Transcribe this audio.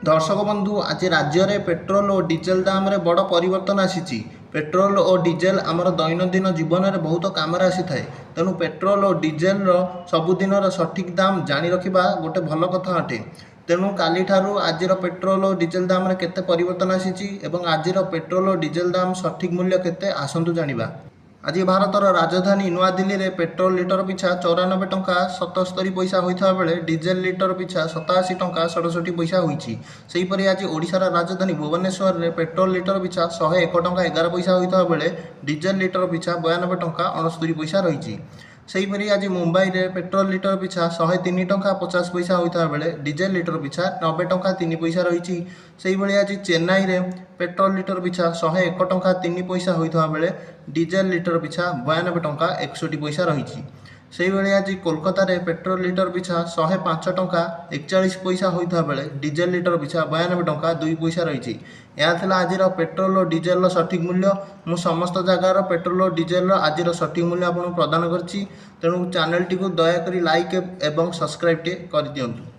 दर्शक बंधु आज राज्य में पेट्रोल और डीजेल दाम रे बड़ परिवर्तन आसी। पेट्रोल और डीजेल आमर दैनंदिन जीवन में बहुत कम आसी थाए। तेणु पेट्रोल और डीजेल सबुदिन सठिक दाम जानी रखा गोटे भल कथा अटे। तेणु काली ठारू आज पेट्रोल और डीजेल दाम रे केते परिवर्तन आसी एवं आज पेट्रोल और डीजेल दाम सठिक मूल्य केते आसंतु जानिबा। आज भारतर राजधानी नुआदिल्ली में पेट्रोल लिटर पिछा 94 टंका 77 पैसा होता बेले डीजेल लिटर पिछा 87 टंका 67 पैसा होती। सेहीपरि आज ओडिशार राजधानी भुवनेश्वर में पेट्रोल लिटर पिछा 101 टंका 11 पैसा होता बेले डीजेल लिटर पिछा 92 टंका 69 पैसा रही। सेहीपरि आज मुंबई में पेट्रोल लिटर पिछा 103 टंका 50 पैसा होता बेले डीजेल लिटर पिछा 90 टंका 3 पैसा रही। सेहीभଳି आज चेन्नई में पेट्रोल लिटर पिछा 101 टंका 3 पैसा होता बेले डीजेल लिटर पिछा 92 टंका 61 पैसा रही। सेहीभଳି आज कोलकाता रे पेट्रोल लिटर पिछा 105 टंका 41 पैसा होता बेले डीजेल लिटर पिछा 92 टंका 2 पैसा रही। यह आज पेट्रोल और डीजेल सठिक मूल्य। मु समस्त जगार पेट्रोल और डीजेल आज सठिक मूल्य आपको प्रदान करछि। तेणु चैनल टी को दयाकोरी लाइक एवं सब्सक्राइब कर दियंतु।